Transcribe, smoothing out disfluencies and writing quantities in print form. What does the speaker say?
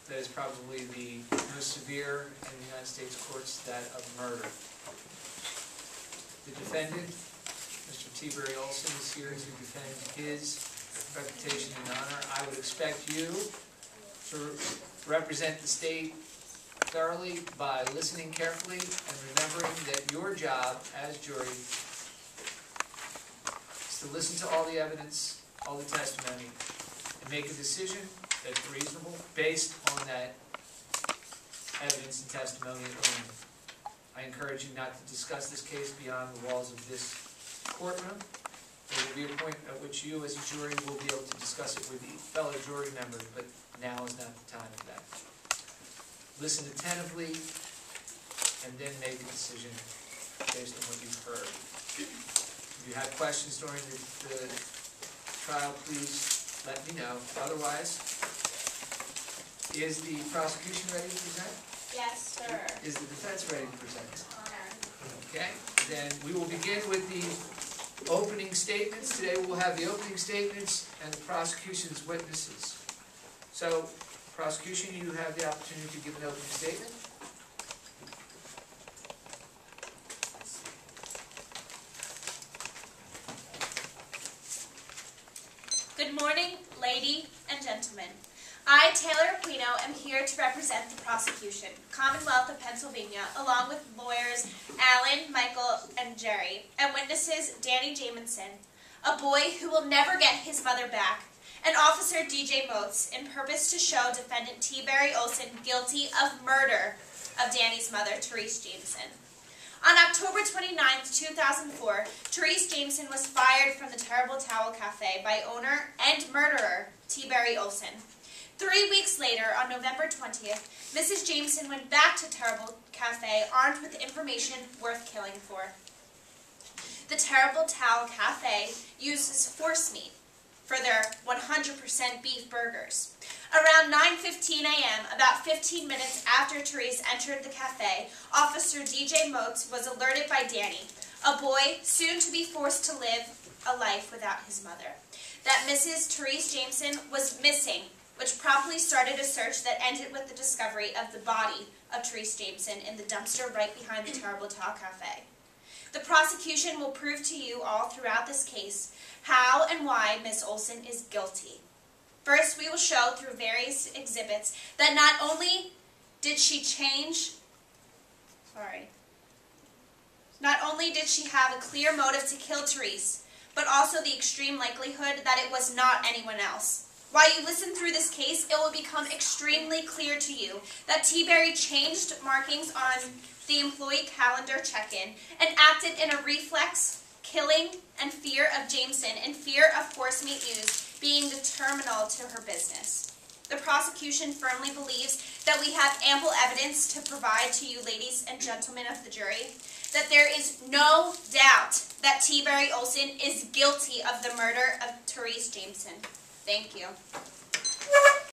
that is probably the most severe in the United States courts, that of murder. The defendant, Mr. T. Olsen, is here to defend his reputation and honor. I would expect you to represent the state thoroughly by listening carefully and remembering that your job as jury is to listen to all the evidence, all the testimony, and make a decision that's reasonable based on that evidence and testimony only. I encourage you not to discuss this case beyond the walls of this courtroom. There will be a point at which you as a jury will be able to discuss it with fellow jury members, but now is not the time for that. Listen attentively and then make a decision based on what you've heard. If you have questions during the trial, please let me know. Otherwise, is the prosecution ready to present? Yes, sir. Is the defense ready to present? Honor. Okay, then we will begin with the opening statements. Today we will have the opening statements and the prosecution's witnesses. So, prosecution, you have the opportunity to give an opening statement. Good morning, lady and gentlemen. I, Taylor Aquino, am here to represent the prosecution, Commonwealth of Pennsylvania, along with lawyers Alan, Michael, and Jerry, and witnesses Danny Jamison, a boy who will never get his mother back, and Officer DJ Motes, in purpose to show defendant T. Olsen guilty of murder of Danny's mother, Therese Jameson. On October 29, 2004, Therese Jameson was fired from the Terrible Towel Cafe by owner and murderer T. Olsen. 3 weeks later, on November 20th, Mrs. Jameson went back to Terrible Cafe armed with information worth killing for. The Terrible Towel Cafe uses force meat for their 100% beef burgers. Around 9:15 a.m., about 15 minutes after Therese entered the cafe, Officer DJ Motes was alerted by Danny, a boy soon to be forced to live a life without his mother, that Mrs. Therese Jameson was missing, which promptly started a search that ended with the discovery of the body of Therese Jameson in the dumpster right behind the Terrible Towel Cafe. The prosecution will prove to you all throughout this case how and why Miss Olsen is guilty. First, we will show through various exhibits that not only did she have a clear motive to kill Therese, but also the extreme likelihood that it was not anyone else. While you listen through this case, it will become extremely clear to you that T-Berry changed markings on the employee calendar check-in and acted in a reflex, killing, and fear of Jameson and fear of force meat use being the terminal to her business. The prosecution firmly believes that we have ample evidence to provide to you, ladies and gentlemen of the jury, that there is no doubt that T. Olsen is guilty of the murder of Therese Jameson. Thank you.